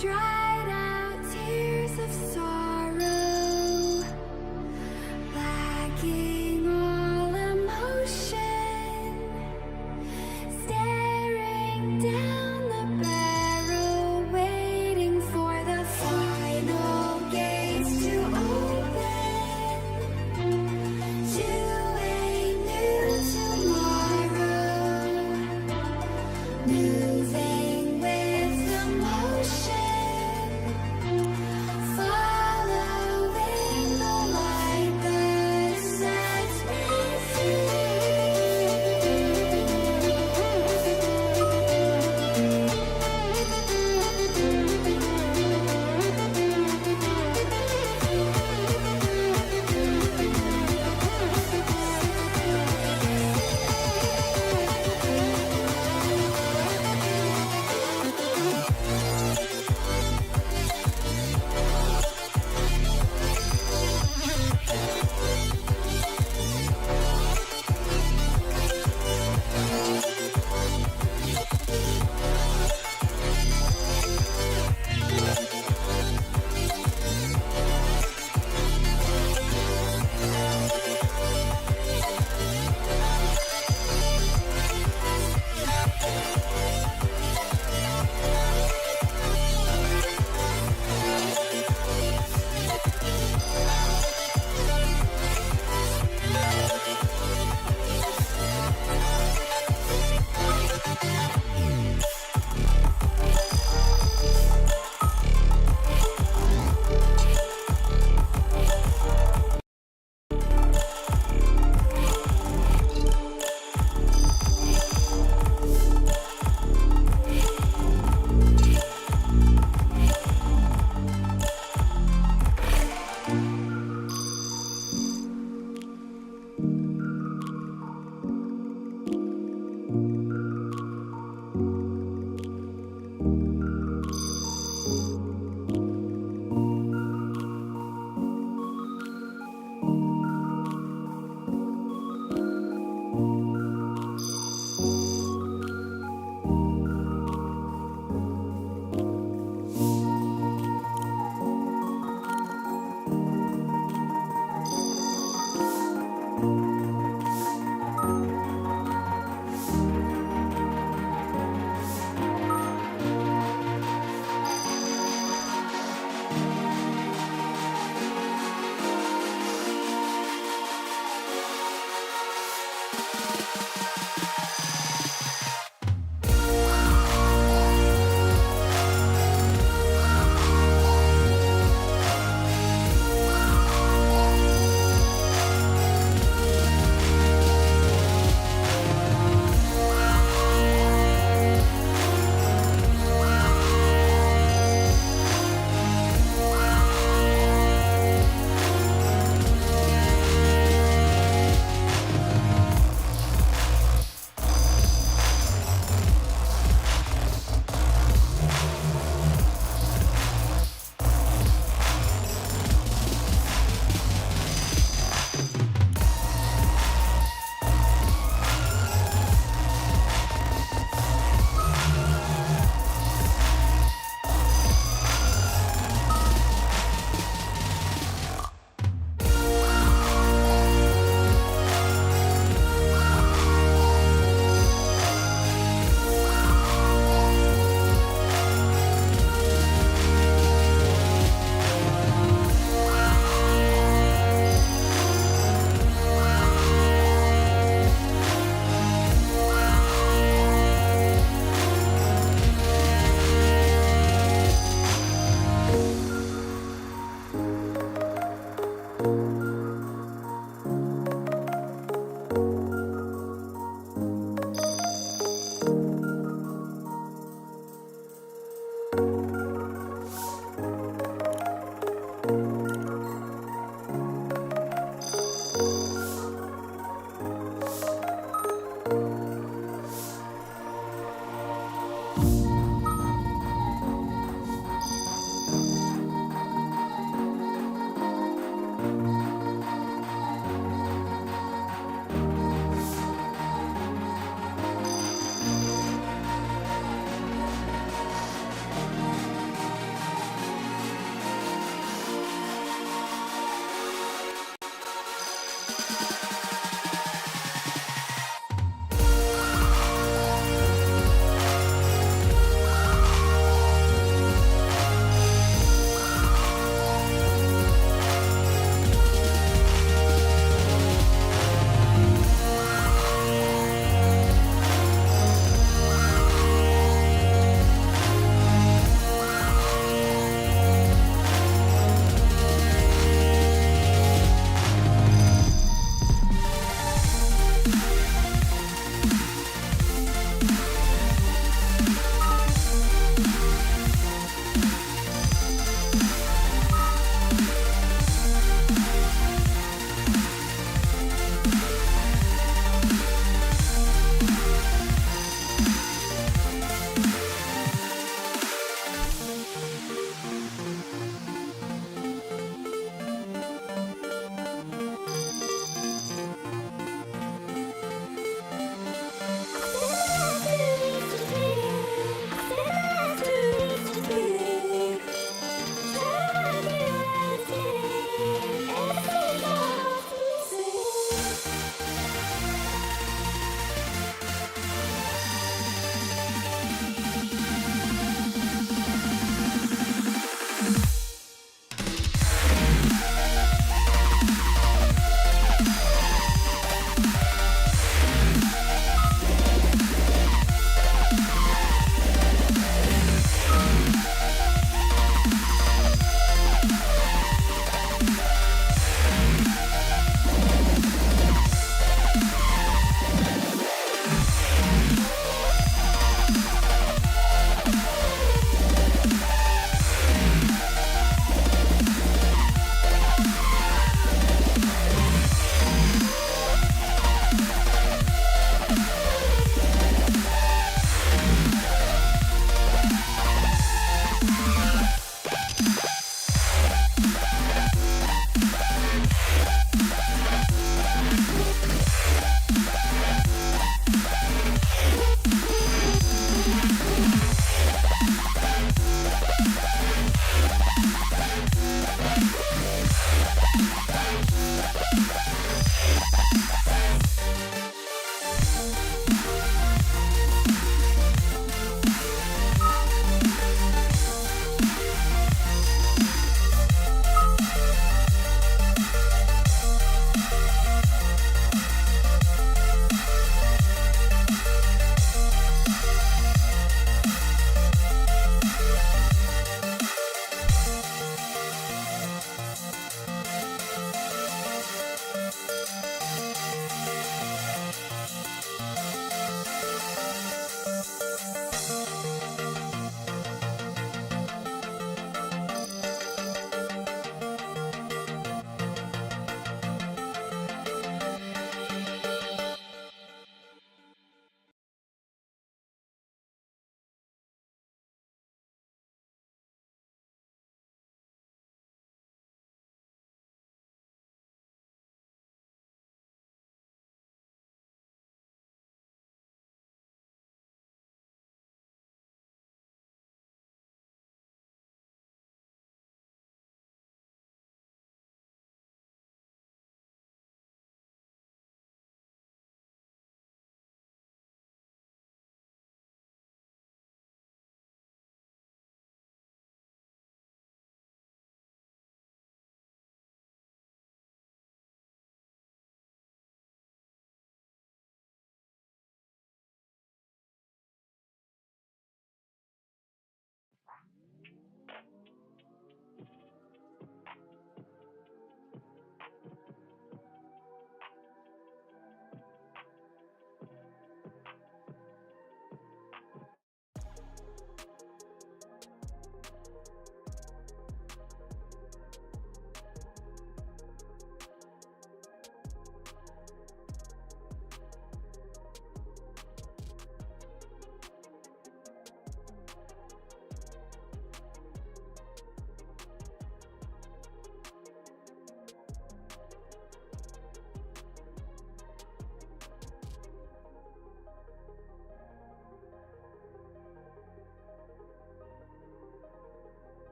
dried out tears of sorrow, lacking all emotion, staring down the barrel, waiting for the final gates to open to a new tomorrow, moving with the motion, following the light that sets me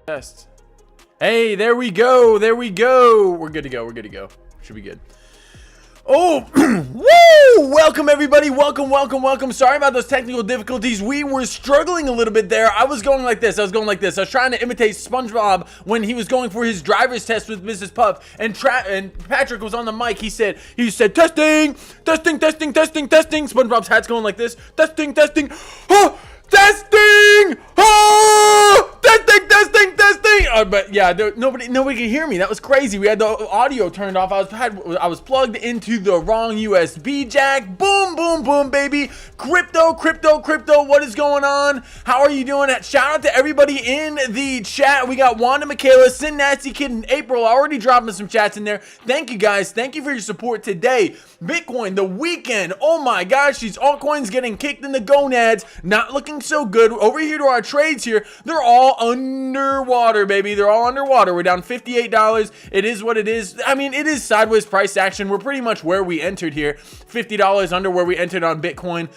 Test. Hey, there we go. There we go. We're good to go. We're good to go. Should be good. Oh, woo! Welcome everybody. Welcome. Sorry about those technical difficulties. We were struggling a little bit there. I was going like this. I was trying to imitate SpongeBob when he was going for his driver's test with Mrs. Puff. And Patrick was on the mic. He said, testing. SpongeBob's hat's going like this. Testing. Oh, testing. Oh, testing. But yeah, nobody could hear me. That was crazy. We had the audio turned off. I was plugged into the wrong USB jack. Boom, baby. Crypto. What is going on? How are you doing? Shout out to everybody in the chat. We got Wanda, Michaela, Sin Nasty Kid, and April already dropping some chats in there. Thank you guys. Thank you for your support today. Bitcoin, the weekend. Oh my gosh, these altcoins getting kicked in the gonads. Not looking so good. Over here to our trades here, they're all underwater, baby. They're all underwater. We're down $58. It is what it is. I mean, it is sideways price action. We're pretty much where we entered here. $50 under where we entered on Bitcoin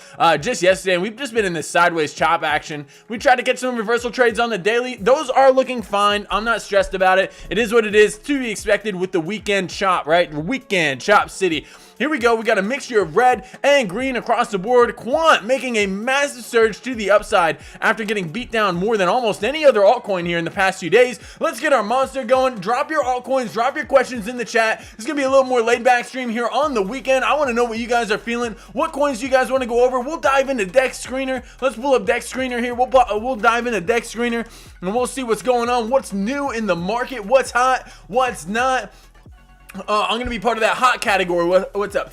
just yesterday. And we've just been in this sideways chop action. We tried to get some reversal trades on the daily. Those are looking fine. I'm not stressed about it. It is what it is, to be expected with the weekend chop, right? Weekend chop city. Here we go. We got a mixture of red and green across the board. Quant making a massive surge to the upside after getting beat down more than almost any other altcoin here in the past few days. Let's get our monster going. Drop your altcoins, drop your questions in the chat. It's going to be a little more laid back stream here on the weekend. I want to know what you guys are feeling. What coins do you guys want to go over? We'll dive into Dex Screener. Let's pull up Dex Screener here. We'll dive into Dex Screener and we'll see what's going on. What's new in the market? What's hot? What's not? I'm gonna be part of that hot category. What's up,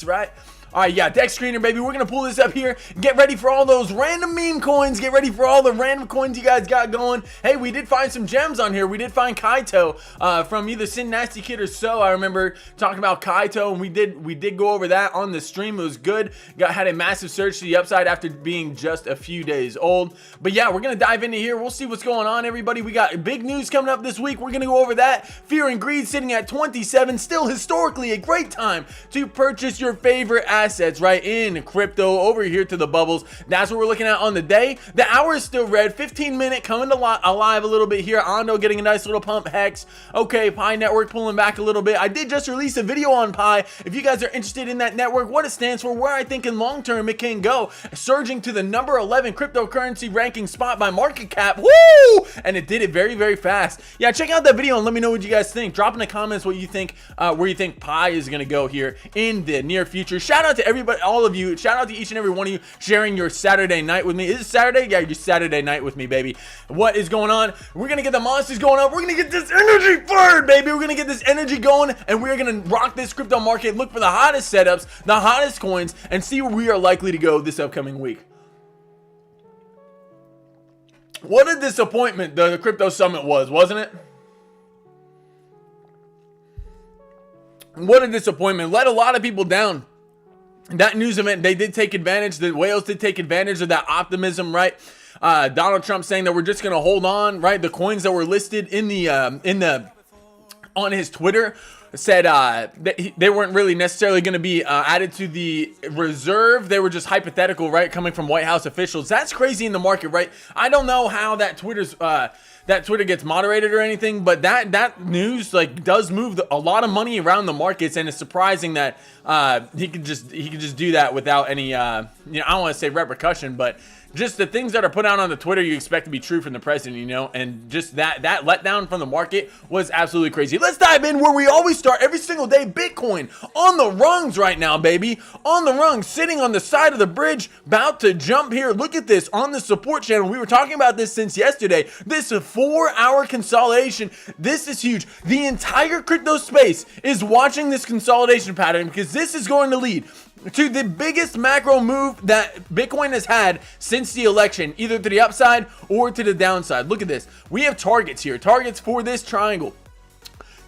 right? All right, yeah, Dex Screener, baby. We're gonna pull this up here. Get ready for all those random meme coins. Get ready for all the random coins you guys got going. Hey, we did find some gems on here. We did find Kaito from either Sin Nasty Kid or So. I remember talking about Kaito, and we did go over that on the stream. It was good. Had a massive surge to the upside after being just a few days old. But yeah, we're gonna dive into here. We'll see what's going on, everybody. We got big news coming up this week. We're gonna go over that. Fear and Greed sitting at 27. Still historically a great time to purchase your favorite assets, right, in crypto. Over here to the bubbles, that's what we're looking at on the day. The hour is still red. 15-minute coming to alive a little bit here. Ando getting a nice little pump. Hex, okay. Pi network pulling back a little bit. I did just release a video on Pi. If you guys are interested in that network, what it stands for, where I think in long term it can go, surging to the number 11 cryptocurrency ranking spot by market cap. Woo! And it did it very, very fast. Yeah, check out that video and let me know what you guys think. Drop in the comments what you think, where you think Pi is gonna go here in the near future. Shout out to everybody, all of you. Shout out to each and every one of you sharing your Saturday night with me. Is it Saturday? Yeah, your Saturday night with me, baby. What is going on? We're gonna get the monsters going up. We're gonna get this energy fired, baby. We're gonna get this energy going, and we're gonna rock this crypto market. Look for the hottest setups, the hottest coins, and see where we are likely to go this upcoming week. What a disappointment the crypto summit was, wasn't it? What a disappointment. Let a lot of people down. That news event, they did take advantage. The whales did take advantage of that optimism, right? Donald Trump saying that we're just going to hold on, right? The coins that were listed on his Twitter said that they weren't really necessarily going to be added to the reserve. They were just hypothetical, right? Coming from White House officials. That's crazy in the market, right? I don't know how that Twitter gets moderated or anything, but that news like does move a lot of money around the markets, and it's surprising that he could just do that without any I don't want to say repercussion, but just the things that are put out on the Twitter you expect to be true from the president, and just that letdown from the market was absolutely crazy. Let's dive in where we always start every single day. Bitcoin on the rungs right now, baby. On the rungs, sitting on the side of the bridge, about to jump here. Look at this on the support channel. We were talking about this since yesterday. This 4-hour consolidation. This is huge. The entire crypto space is watching this consolidation pattern because this is going to lead to the biggest macro move that Bitcoin has had since the election, either to the upside or to the downside. Look at this. We have targets here, targets for this triangle.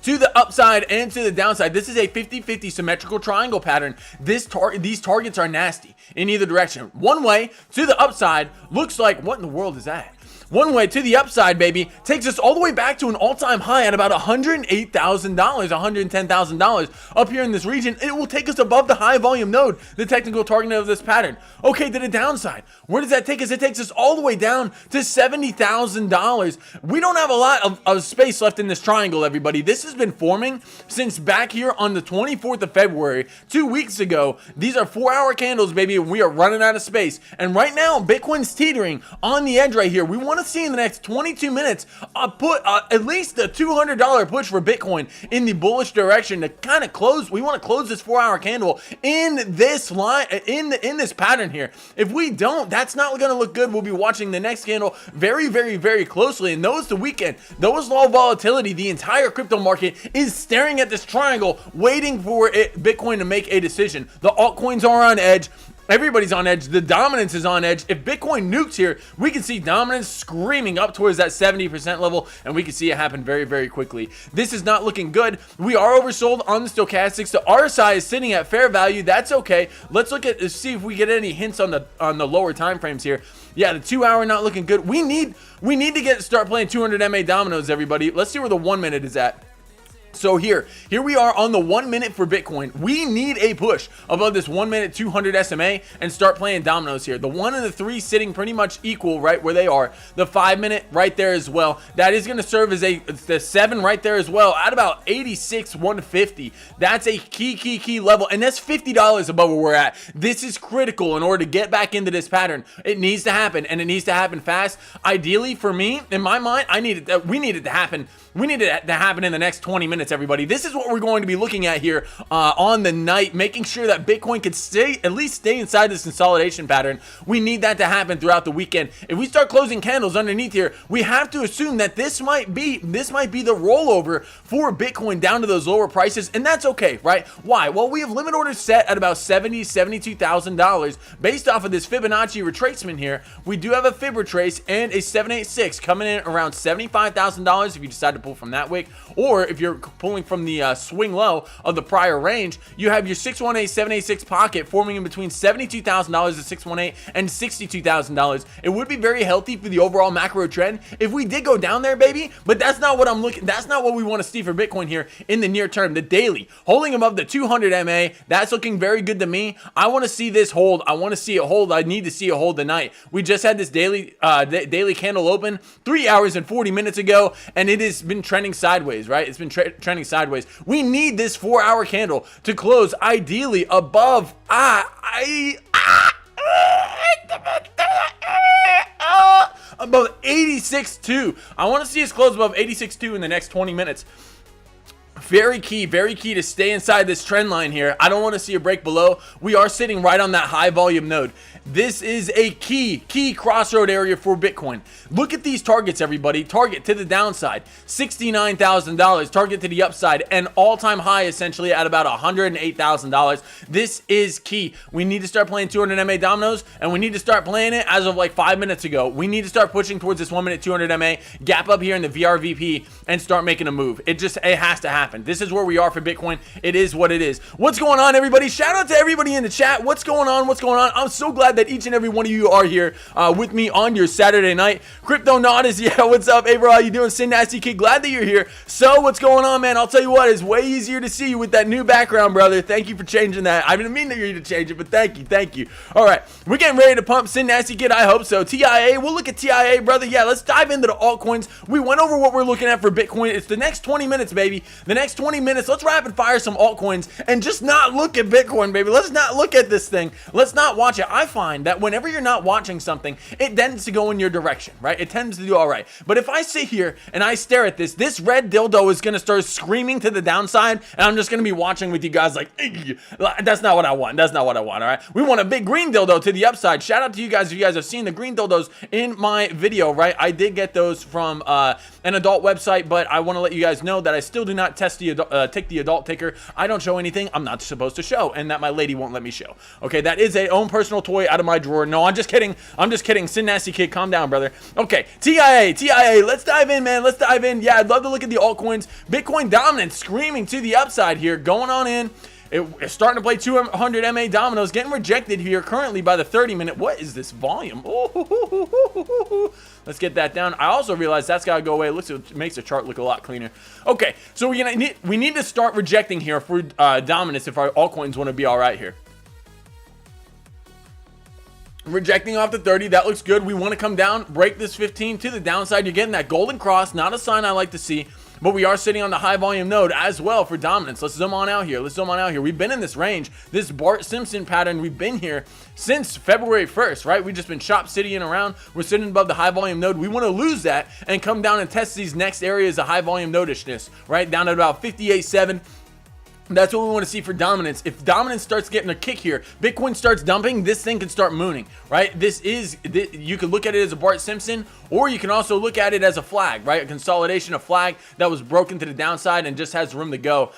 To the upside and to the downside. This is a 50-50 symmetrical triangle pattern. These targets are nasty in either direction. One way to the upside looks like, what in the world is that? one way to the upside, baby, takes us all the way back to an all-time high at about $108,000, $110,000 up here in this region. It will take us above the high volume node, the technical target of this pattern. Okay, to the downside, where does that take us? It takes us all the way down to $70,000. We don't have a lot of space left in this triangle, everybody. This has been forming since back here on the 24th of February, 2 weeks ago. These are 4-hour candles, baby, and we are running out of space. And right now, Bitcoin's teetering on the edge right here. We want to see in the next 22 minutes put at least a $200 push for Bitcoin in the bullish direction to kind of close. We want to close this 4-hour candle in this line, in this pattern here. If we don't, that's not going to look good. We'll be watching the next candle very, very, very closely. And those the weekend, those low volatility, the entire crypto market is staring at this triangle, waiting for Bitcoin to make a decision. The altcoins are on edge. Everybody's on edge. The dominance is on edge. If Bitcoin nukes here, we can see dominance screaming up towards that 70% level, and we can see it happen very, very quickly. This is not looking good. We are oversold on the stochastics. The RSI is sitting at fair value. That's okay. Let's look at see if we get any hints on the lower time frames here. Yeah, the 2-hour not looking good. We need to start playing 200 MA dominoes, everybody. Let's see where the 1 minute is at. So here we are on the 1 minute for Bitcoin. We need a push above this 1 minute 200 SMA and start playing dominoes here. The 1 and the 3 sitting pretty much equal right where they are. The 5 minute right there as well. That is going to serve as the 7 right there as well at about 86 150. That's a key level, and that's $50 above where we're at. This is critical in order to get back into this pattern. It needs to happen, and it needs to happen fast. Ideally, for me, in my mind, we need it to happen. We need it to happen in the next 20 minutes, everybody. This is what we're going to be looking at here on the night, making sure that Bitcoin can at least stay inside this consolidation pattern. We need that to happen throughout the weekend. If we start closing candles underneath here, we have to assume that this might be the rollover for Bitcoin down to those lower prices, and that's okay, right? Why? Well, we have limit orders set at about $72,000 based off of this Fibonacci retracement here. We do have a Fib retrace and a 786 coming in around $75,000 if you decide to pull from that wick, or if you're pulling from the swing low of the prior range, you have your 618 786 pocket forming in between $72,000 to 618 and $62,000. It would be very healthy for the overall macro trend if we did go down there, baby, but that's not what that's not what we want to see for Bitcoin here in the near term. The daily holding above the 200 MA, that's looking very good to me. I want to see this hold. I want to see it hold. I need to see it hold tonight. We just had this daily candle open 3 hours and 40 minutes ago, and it has been trending sideways, right? It's been trending sideways. We need this 4-hour candle to close ideally above above 86.2. I want to see us close above 86.2 in the next 20 minutes. Very key to stay inside this trend line here. I don't want to see a break below. We are sitting right on that high volume node. This is a key crossroad area for Bitcoin. Look at these targets, everybody. Target to the downside, $69,000. Target to the upside, an all-time high essentially at about $108,000. This is key. We need to start playing 200 MA dominoes, and we need to start playing it as of like 5 minutes ago. We need to start pushing towards this 1 minute 200 MA, gap up here in the VRVP, and start making a move. It has to happen. This is where we are for Bitcoin. It is what it is. What's going on, everybody? Shout out to everybody in the chat. What's going on? I'm so glad that each and every one of you are here with me on your Saturday night. Crypto Naudis, yeah, what's up? Hey, bro, how you doing? Sin Nasty Kid, glad that you're here. So, what's going on, man? I'll tell you what, it's way easier to see you with that new background, brother. Thank you for changing that. I didn't mean for you to change it, but thank you. All right, we're getting ready to pump Sin Nasty Kid. I hope so. TIA, we'll look at TIA, brother. Yeah, let's dive into the altcoins. We went over what we're looking at for Bitcoin. It's the next 20 minutes, baby. The next 20 minutes, let's rapid fire some altcoins and just not look at Bitcoin, baby. Let's not look at this thing. Let's not watch it. I find that whenever you're not watching something, it tends to go in your direction, right? It tends to do all right. But if I sit here and I stare at this red dildo is going to start screaming to the downside, and I'm just going to be watching with you guys like, that's not what I want. That's not what I want, all right? We want a big green dildo to the upside. Shout out to you guys if you guys have seen the green dildos in my video, right? I did get those from an adult website, but I want to let you guys know that I still do not take the adult ticker. I don't show anything I'm not supposed to show, and that my lady won't let me show. Okay, that is a own personal toy out of my drawer. No, I'm just kidding. Sin Nasty Kid, calm down, brother. Okay, TIA, let's dive in, man. Let's dive in. Yeah, I'd love to look at the altcoins. Bitcoin dominance screaming to the upside here, going on in. It's starting to play 200 MA dominoes, getting rejected here currently by the 30-minute. What is this volume? Ooh, let's get that down. I also realized that's got to go away. It makes the chart look a lot cleaner. Okay, so we need to start rejecting here for dominance if our altcoins want to be all right here. Rejecting off the 30, that looks good. We want to come down, break this 15 to the downside. You're getting that golden cross, not a sign I like to see, but we are sitting on the high volume node as well for dominance. Let's zoom on out here. We've been in this range, this Bart Simpson pattern. We've been here since February 1st, right? We've just been shop citying around. We're sitting above the high volume node. We want to lose that and come down and test these next areas of high volume nodishness, right? Down at about 58.7. That's what we want to see for dominance. If dominance starts getting a kick here, Bitcoin starts dumping, this thing can start mooning, right? You can look at it as a Bart Simpson, or you can also look at it as a flag, right? A consolidation, a flag that was broken to the downside and just has room to go.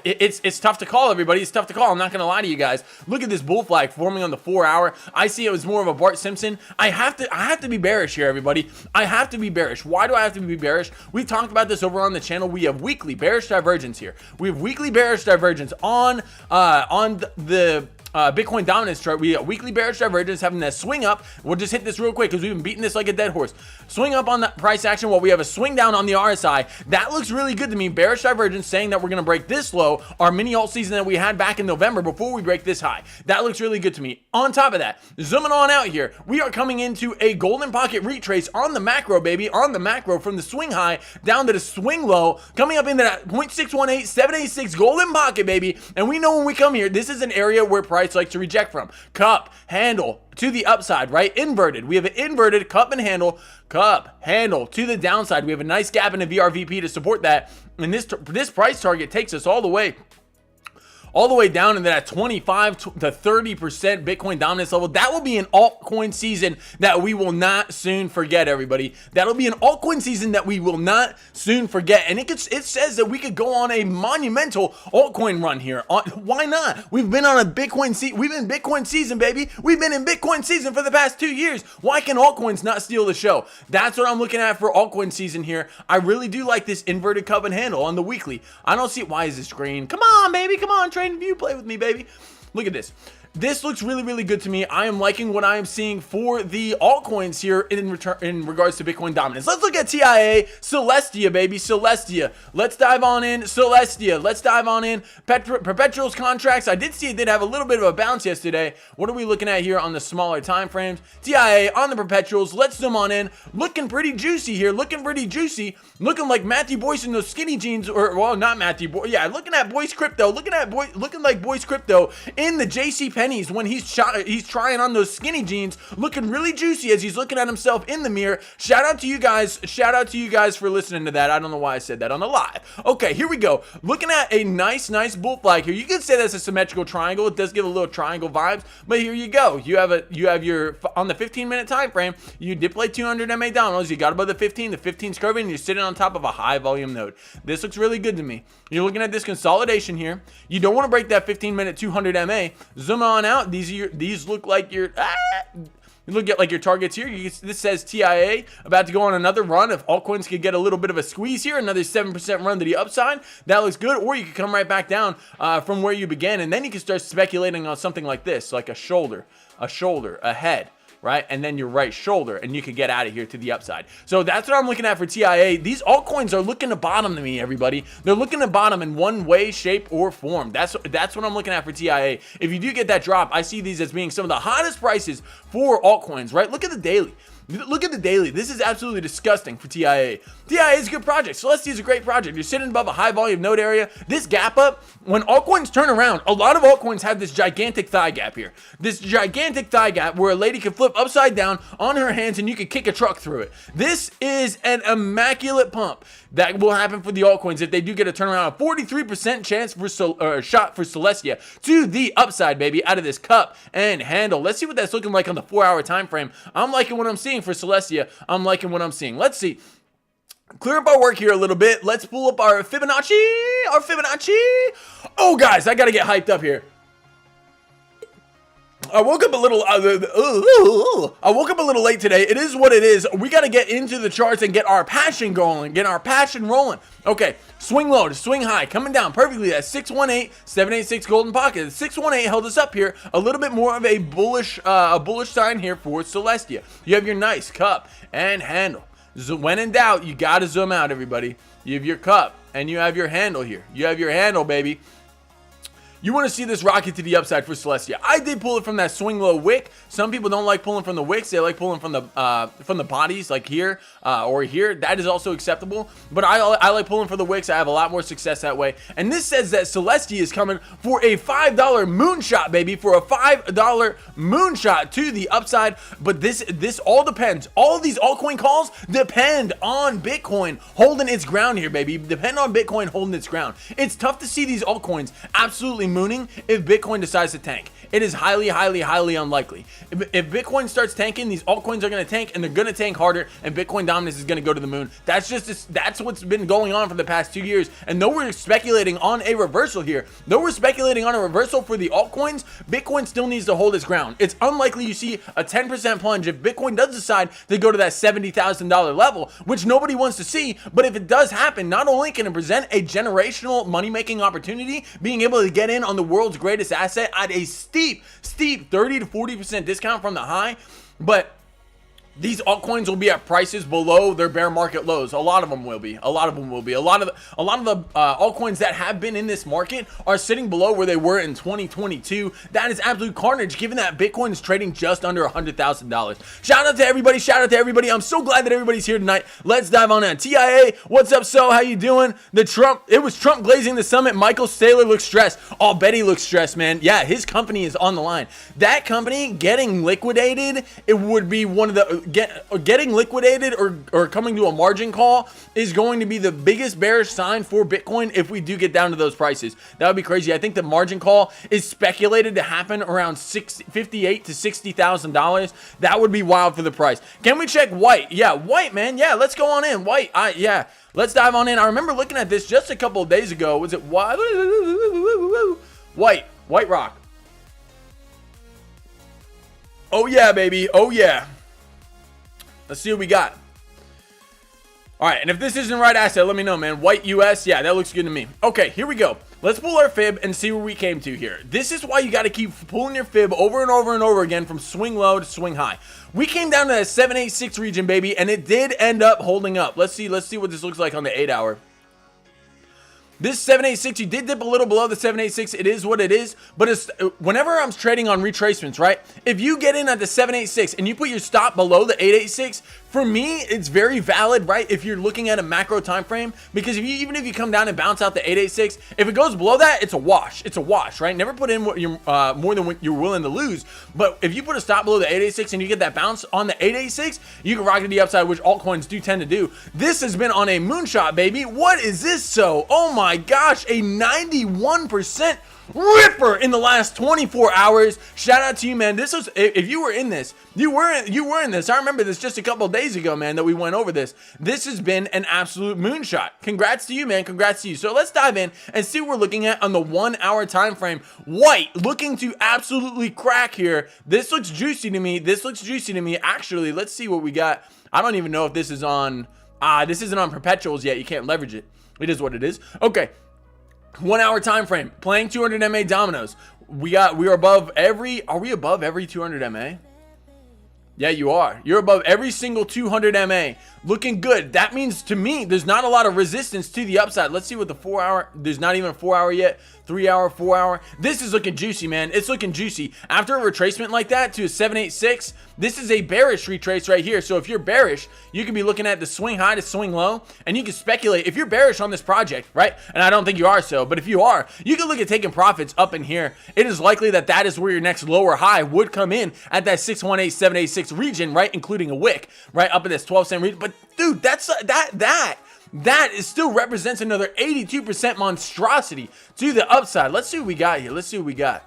It's tough to call, everybody. It's tough to call. I'm not going to lie to you guys. Look at this bull flag forming on the 4 hour. I see it was more of a Bart Simpson. I have to be bearish here, everybody. I have to be bearish. Why do I have to be bearish? We've talked about this over on the channel. We have weekly bearish divergence here. We have weekly bearish divergence on the Bitcoin dominance chart. We got weekly bearish divergence having that swing up. We'll just hit this real quick because we've been beating this like a dead horse. Swing up on that price action while we have a swing down on the RSI. That looks really good to me. Bearish divergence saying that we're going to break this low, our mini alt season that we had back in November before we break this high. That looks really good to me. On top of that, zooming on out here, we are coming into a golden pocket retrace on the macro, baby, on the macro from the swing high down to the swing low, coming up into that 0.618, 786 golden pocket, baby. And we know when we come here, this is an area where price likes to reject from. Cup, handle to the upside, right? Inverted. We have an inverted cup and handle, cup, handle to the downside. We have a nice gap in the VRVP to support that. And this price target takes us all the way down into that 25 to 30% Bitcoin dominance level. That will be an altcoin season that we will not soon forget, everybody. That'll be an altcoin season that we will not soon forget. And it says that we could go on a monumental altcoin run here. Why not? We've been on a Bitcoin season. We've been Bitcoin season, baby. We've been in Bitcoin season for the past 2 years. Why can altcoins not steal the show? That's what I'm looking at for altcoin season here. I really do like this inverted cup and handle on the weekly. I don't see why is this green. Come on, baby. Come on, trading view, play with me, baby. Look at this. This looks really, really good to me. I am liking what I am seeing for the altcoins here in regards to Bitcoin dominance. Let's look at TIA, Celestia, baby, Celestia. Let's dive on in, Celestia. Let's dive on in. Perpetuals contracts. I did see it did have a little bit of a bounce yesterday. What are we looking at here on the smaller time frames? TIA on the perpetuals. Let's zoom on in. Looking pretty juicy here. Looking pretty juicy. Looking like Matthew Boyce in those skinny jeans, or well, not Matthew Boyce. Yeah, looking at Boyce Crypto. Looking like Boyce Crypto in the JC pennies when he's trying on those skinny jeans, looking really juicy as he's looking at himself in the mirror. Shout out to you guys for listening to that. I don't know why I said that on the live. Okay, here we go. Looking at a nice bull flag here. You could say that's a symmetrical triangle. It does give a little triangle vibes, but here you go. You have your on the 15-minute time frame. You did play 200 MA dominoes. You got above the 15. The 15's curving, and you're sitting on top of a high volume node. This looks really good to me. You're looking at this consolidation here. You don't want to break that 15-minute 200 MA. Zoom on out. These look like your you look at like your targets here. This says TIA about to go on another run. If altcoins could get a little bit of a squeeze here, another 7% run to the upside, that looks good. Or you could come right back down from where you began, and then you can start speculating on something like this, like a shoulder, a head, right? And then your right shoulder, and you could get out of here to the upside. So that's what I'm looking at for TIA. These altcoins are looking to bottom to me, everybody. They're looking to bottom in one way, shape, or form. That's what I'm looking at for TIA. If you do get that drop, I see these as being some of the hottest prices for altcoins, right? Look at the daily. Look at the daily. This is absolutely disgusting for TIA. TIA is a good project. Celestia is a great project. You're sitting above a high volume node area. This gap up, when altcoins turn around, a lot of altcoins have this gigantic thigh gap here. This gigantic thigh gap where a lady can flip upside down on her hands and you can kick a truck through it. This is an immaculate pump that will happen for the altcoins if they do get a turnaround. A 43% chance for shot for Celestia to the upside, baby, out of this cup and handle. Let's see what that's looking like on the 4-hour time frame. I'm liking what I'm seeing for Celestia. I'm liking what I'm seeing. Let's see. Clear up our work here a little bit. Let's pull up our Fibonacci. Oh, guys, I got to get hyped up here. I woke up a little. I woke up a little late today. It is what it is. We got to get into the charts and get our passion going, get our passion rolling. Okay, swing low to swing high, coming down perfectly at 618, 786 golden pocket. The 618 held us up here. A little bit more of a bullish sign here for Celestia. You have your nice cup and handle. When in doubt, you got to zoom out, everybody. You have your cup and you have your handle here. You have your handle, baby. You want to see this rocket to the upside for Celestia. I did pull it from that swing low wick. Some people don't like pulling from the wicks. They like pulling from the bodies, like here or here. That is also acceptable. But I like pulling from the wicks. I have a lot more success that way. And this says that Celestia is coming for a $5 moonshot, baby, for a $5 moonshot to the upside. But this all depends. All of these altcoin calls depend on Bitcoin holding its ground here, baby. Depend on Bitcoin holding its ground. It's tough to see these altcoins absolutely mooning if Bitcoin decides to tank. It is highly, highly, highly unlikely. If Bitcoin starts tanking, these altcoins are going to tank, and they're going to tank harder, and Bitcoin dominance is going to go to the moon. That's what's been going on for the past 2 years. And though we're speculating on a reversal here, though we're speculating on a reversal for the altcoins, Bitcoin still needs to hold its ground. It's unlikely you see a 10% plunge if Bitcoin does decide to go to that $70,000 level, which nobody wants to see. But if it does happen, not only can it present a generational money-making opportunity, being able to get in on the world's greatest asset at a steep 30 to 40% discount from the high, but these altcoins will be at prices below their bear market lows. A lot of them will be. A lot of the altcoins that have been in this market are sitting below where they were in 2022. That is absolute carnage, given that Bitcoin is trading just under $100,000. Shout out to everybody. Shout out to everybody. I'm so glad that everybody's here tonight. Let's dive on in. TIA, what's up, So? How you doing? It was Trump glazing the summit. Michael Saylor looks stressed. I'll bet he looks stressed, man. Yeah, his company is on the line. That company getting liquidated, it would be one of the getting liquidated or coming to a margin call is going to be the biggest bearish sign for Bitcoin if we do get down to those prices. That would be crazy. I think the margin call is speculated to happen around $58,000 to $60,000. That would be wild for the price. Can we check white? Yeah, white, man. Yeah, let's go on in. White. Yeah. Let's dive on in. I remember looking at this just a couple of days ago. Was it white? White rock. Oh yeah, baby. Oh yeah. Let's see what we got. All right, and if this isn't the right asset, let me know, man. White US, yeah, that looks good to me. Okay, here we go. Let's pull our fib and see where we came to here. This is why you got to keep pulling your fib over and over and over again from swing low to swing high. We came down to that 786 region, baby, and it did end up holding up. Let's see what this looks like on the 8-hour. This 786, you did dip a little below the 786. It is what it is. But it's, whenever I'm trading on retracements, right? If you get in at the 786 and you put your stop below the 886, for me, it's very valid, right? If you're looking at a macro time frame, because even if you come down and bounce out the 886, if it goes below that, it's a wash. It's a wash, right? Never put in what you're more than what you're willing to lose. But if you put a stop below the 886 and you get that bounce on the 886, you can rock to the upside, which altcoins do tend to do. This has been on a moonshot, baby. What is this? So, oh my gosh, a 91% ripper in the last 24 hours. Shout out to you, man. This was, if you were in this, you were in this. I remember this just a couple of days ago, man, that we went over this. This has been an absolute moonshot. Congrats to you, man. Congrats to you. So let's dive in and see what we're looking at on the 1 hour time frame. White looking to absolutely crack here. This looks juicy to me. Actually, let's see what we got. I don't even know if this is on this isn't on perpetuals yet. You can't leverage it. It is what it is. Okay. 1 hour time frame, playing 200 MA dominoes. We are above every, are we above every 200 MA? Yeah, you are. You're above every single 200 MA. Looking good. That means to me, there's not a lot of resistance to the upside. Let's see what the 4 hour, there's not even a 4 hour yet. 3 hour, 4 hour. This is looking juicy, man. It's looking juicy. After a retracement like that to a 786, this is a bearish retrace right here. So if you're bearish, you can be looking at the swing high to swing low, and you can speculate. If you're bearish on this project, right? And I don't think you are so, but if you are, you can look at taking profits up in here. It is likely that that is where your next lower high would come in at that 618, 786 region, right? Including a wick, right? Up at this 12-cent region. But dude, that is still represents another 82% monstrosity to the upside. Let's see what we got here. Let's see what we got.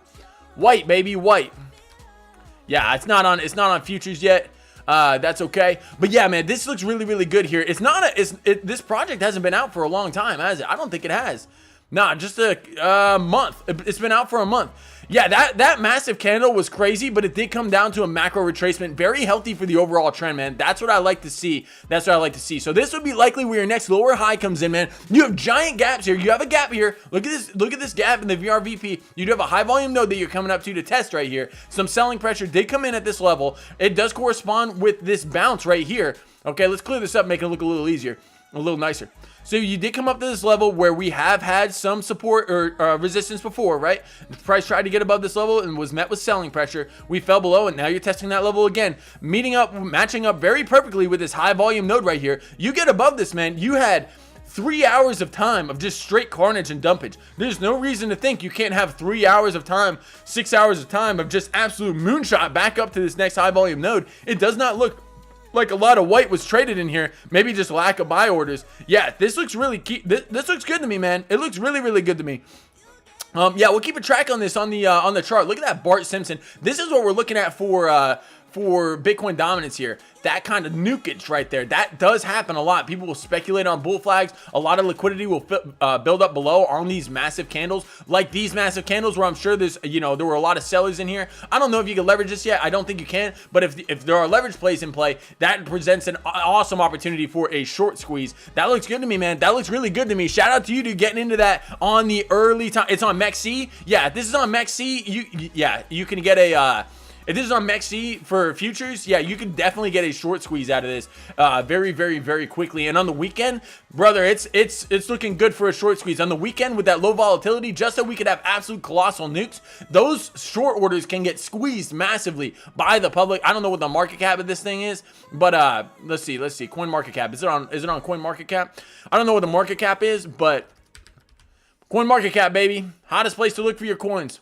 White, baby, white. Yeah, it's not on futures yet. That's okay. But yeah, man, this looks really, really good here. It's not this project hasn't been out for a long time, has it? I don't think it has. Nah, just a month. It's been out for a month. Yeah, that massive candle was crazy, but it did come down to a macro retracement. Very healthy for the overall trend, man. That's what I like to see. That's what I like to see. So this would be likely where your next lower high comes in, man. You have giant gaps here. You have a gap here. Look at this. Look at this gap in the VRVP. You do have a high volume node that you're coming up to test right here. Some selling pressure did come in at this level. It does correspond with this bounce right here. Okay, let's clear this up, make it look a little easier, a little nicer. So you did come up to this level where we have had some support or resistance before, right? The price tried to get above this level and was met with selling pressure. We fell below, and now you're testing that level again, matching up very perfectly with this high volume node right here. You get above this, man. You had 3 hours of time of just straight carnage and dumpage. There's no reason to think you can't have 3 hours of time, 6 hours of time of just absolute moonshot back up to this next high volume node. It does not look like a lot of white was traded in here, maybe just lack of buy orders. Yeah, this looks really key. This looks good to me, man. It looks really, really good to me. Yeah, we'll keep a track on this on the chart. Look at that Bart Simpson. This is what we're looking at for Bitcoin dominance here. That kind of nukage right there. That does happen a lot. People will speculate on bull flags. A lot of liquidity will build up below on these massive candles, like these massive candles where I'm sure there's, you know, there were a lot of sellers in here. I don't know if you can leverage this yet. I don't think you can, but if there are leverage plays in play, that presents an awesome opportunity for a short squeeze. That looks good to me, man. That looks really good to me. Shout out to you to getting into that on the early time. It's on MEXC. Yeah, if this is on MEXC, you can get a if this is on MEXC for futures, yeah, you can definitely get a short squeeze out of this very, very, very quickly. And on the weekend, brother, it's looking good for a short squeeze. On the weekend with that low volatility, just so we could have absolute colossal nukes, those short orders can get squeezed massively by the public. I don't know what the market cap of this thing is, but let's see. Coin market cap. Is it on coin market cap? I don't know what the market cap is, but coin market cap, baby. Hottest place to look for your coins.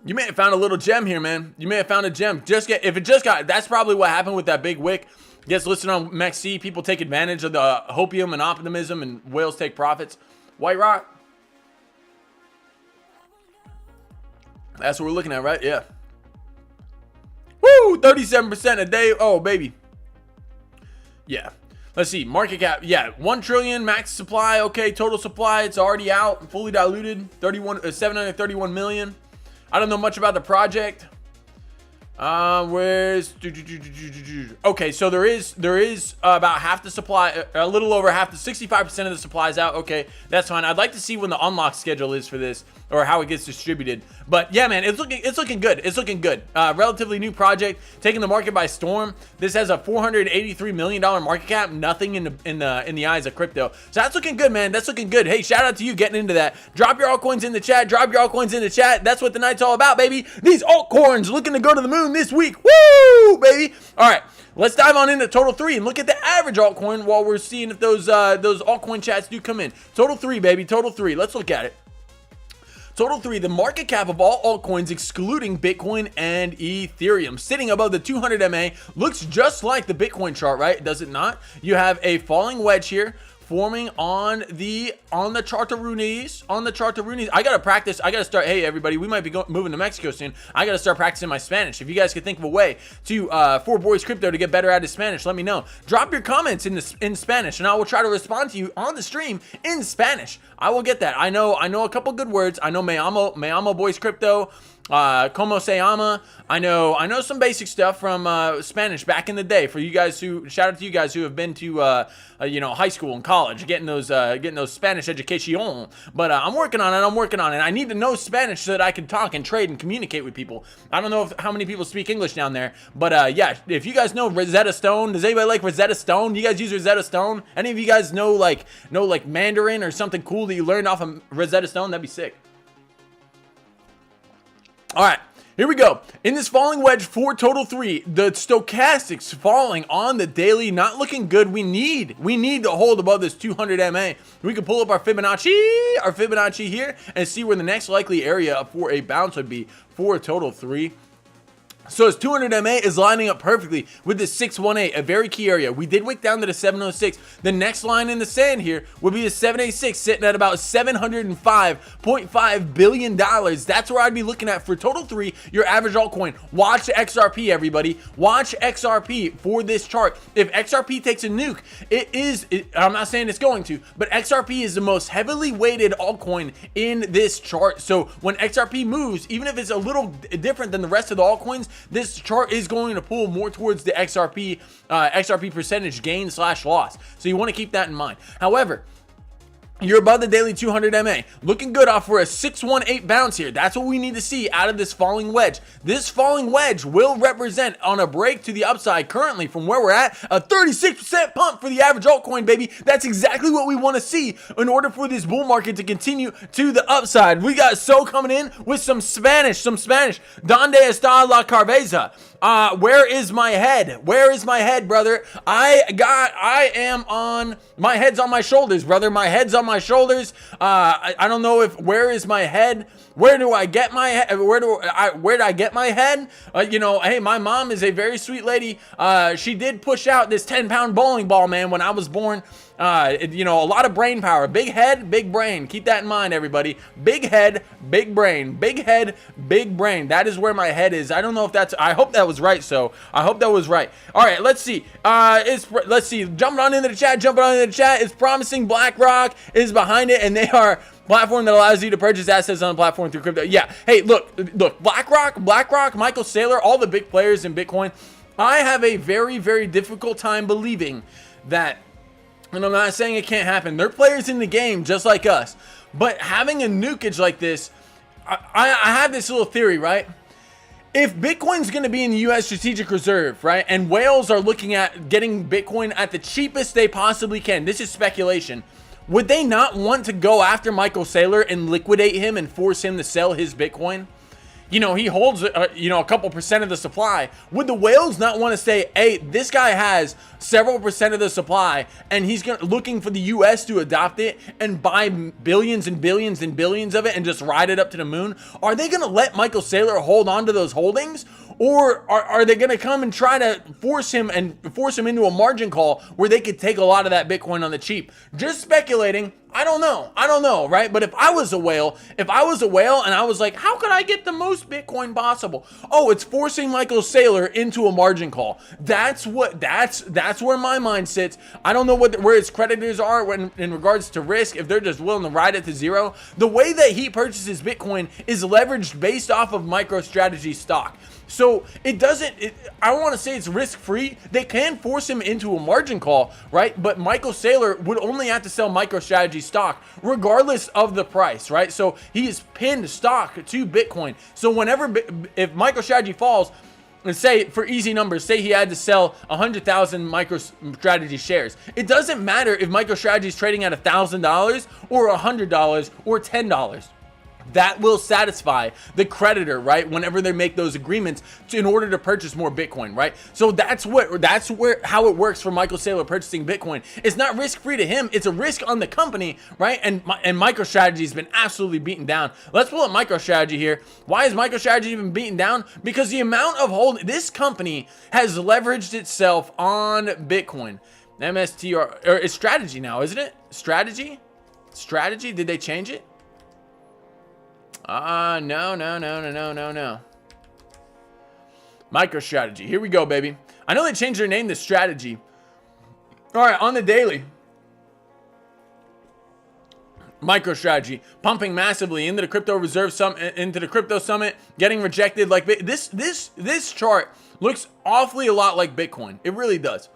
You may have found a little gem here, man. You may have found a gem. That's probably what happened with that big wick. Gets listed on MEXC. People take advantage of the hopium and optimism, and whales take profits. White rock. That's what we're looking at, right? Yeah. Woo! 37% a day. Oh, baby. Yeah. Let's see. Market cap. Yeah. 1 trillion max supply. Okay. Total supply. It's already out. Fully diluted. 731 million. I don't know much about the project. Where's okay? So there is about half the supply, a little over half, the 65% of the supply is out. Okay, that's fine. I'd like to see when the unlock schedule is for this, or how it gets distributed. But yeah, man, it's looking good. It's looking good. Relatively new project, taking the market by storm. This has a $483 million market cap. Nothing in the eyes of crypto. So that's looking good, man. That's looking good. Hey, shout out to you getting into that. Drop your altcoins in the chat. Drop your altcoins in the chat. That's what the night's all about, baby. These altcoins looking to go to the moon this week. Woo, baby. All right. Let's dive on into Total 3 and look at the average altcoin while we're seeing if those altcoin chats do come in. Total 3, baby. Total 3. Let's look at it. Total 3, the market cap of all altcoins excluding Bitcoin and Ethereum, sitting above the 200 MA, looks just like the Bitcoin chart, right? Does it not? You have a falling wedge here forming on the chartaroonies. I gotta practice. I gotta start. Hey, everybody, we might be moving to Mexico soon. I gotta start practicing my Spanish. If you guys could think of a way to for Boys Crypto to get better at his Spanish, let me know. Drop your comments in Spanish, and I will try to respond to you on the stream in Spanish. I will get that. I know a couple good words. I know me amo Boys Crypto. Como se llama? I know some basic stuff from Spanish back in the day. For you guys shout out to you guys who have been to high school and college, getting those Spanish education. But I'm working on it. I need to know Spanish so that I can talk and trade and communicate with people. I don't know how many people speak English down there, but yeah, if you guys know Rosetta Stone, does anybody like Rosetta Stone? You guys use Rosetta Stone? Any of you guys know like Mandarin or something cool that you learned off of Rosetta Stone? That'd be sick. All right, here we go. In this falling wedge for Total 3, the stochastics falling on the daily, not looking good. We need to hold above this 200 MA. We can pull up our Fibonacci here and see where the next likely area for a bounce would be for Total 3. So his 200 MA is lining up perfectly with the 618, a very key area. We did wick down to the 706. The next line in the sand here would be the 786, sitting at about $705.5 billion. That's where I'd be looking at for total 3, your average altcoin. Watch XRP, everybody. Watch XRP for this chart. If XRP takes a nuke, I'm not saying it's going to, but XRP is the most heavily weighted altcoin in this chart. So when XRP moves, even if it's a little different than the rest of the altcoins, this chart is going to pull more towards the XRP percentage gain / loss. So you want to keep that in mind. However, you're above the daily 200 MA. Looking good off for a 618 bounce here. That's what we need to see out of this falling wedge. This falling wedge will represent, on a break to the upside currently from where we're at, a 36% pump for the average altcoin, baby. That's exactly what we want to see in order for this bull market to continue to the upside. We got So coming in with some Spanish. Donde está la cabeza? Where is my head? Where is my head, brother? My head's on my shoulders, brother. My head's on my shoulders. I don't know where is my head? Where do I get my head? Where did I get my head? Hey, my mom is a very sweet lady. She did push out this 10-pound bowling ball, man, when I was born. A lot of brain power. Big head, big brain. Keep that in mind, everybody. Big head, big brain. Big head, big brain. That is where my head is. I don't know if I hope that was right. So I hope that was right. All right, let's see. Let's see. Jumping on into the chat. It's promising BlackRock is behind it, and they are platform that allows you to purchase assets on the platform through crypto. Yeah. Hey, look. BlackRock, Michael Saylor, all the big players in Bitcoin. I have a very, very difficult time believing that. And I'm not saying it can't happen. They're players in the game just like us. But having a nukage like this, I have this little theory, right? If Bitcoin's going to be in the U.S. Strategic Reserve, right, and whales are looking at getting Bitcoin at the cheapest they possibly can, this is speculation, would they not want to go after Michael Saylor and liquidate him and force him to sell his Bitcoin? He holds, a couple percent of the supply. Would the whales not want to say, hey, this guy has several percent of the supply and he's looking for the U.S. to adopt it and buy billions and billions and billions of it and just ride it up to the moon? Are they going to let Michael Saylor hold on to those holdings? Or are they going to come and try to force him into a margin call where they could take a lot of that Bitcoin on the cheap? Just speculating. I don't know, right? But if I was a whale and I was like, how could I get the most Bitcoin possible? Oh, it's forcing Michael Saylor into a margin call. That's where my mind sits. I don't know where his creditors are in regards to risk, if they're just willing to ride it to zero. The way that he purchases Bitcoin is leveraged based off of MicroStrategy stock. So I want to say it's risk-free. They can force him into a margin call, right? But Michael Saylor would only have to sell MicroStrategy stock regardless of the price, right? So he is pinned stock to Bitcoin. So if MicroStrategy falls, and say, for easy numbers, say he had to sell 100,000 MicroStrategy shares. It doesn't matter if MicroStrategy is trading at $1,000 or $100 or $10. That will satisfy the creditor, right? Whenever they make those agreements in order to purchase more Bitcoin, right? So that's how it works for Michael Saylor purchasing Bitcoin. It's not risk-free to him. It's a risk on the company, right? And MicroStrategy has been absolutely beaten down. Let's pull up MicroStrategy here. Why is MicroStrategy even beaten down? Because the amount of this company has leveraged itself on Bitcoin. MSTR, or it's strategy now, isn't it? Strategy? Did they change it? No. MicroStrategy. Here we go, baby. I know they changed their name to Strategy. All right, on the daily. MicroStrategy pumping massively into the crypto reserve summit, into the crypto summit, getting rejected like this chart looks awfully a lot like Bitcoin. It really does.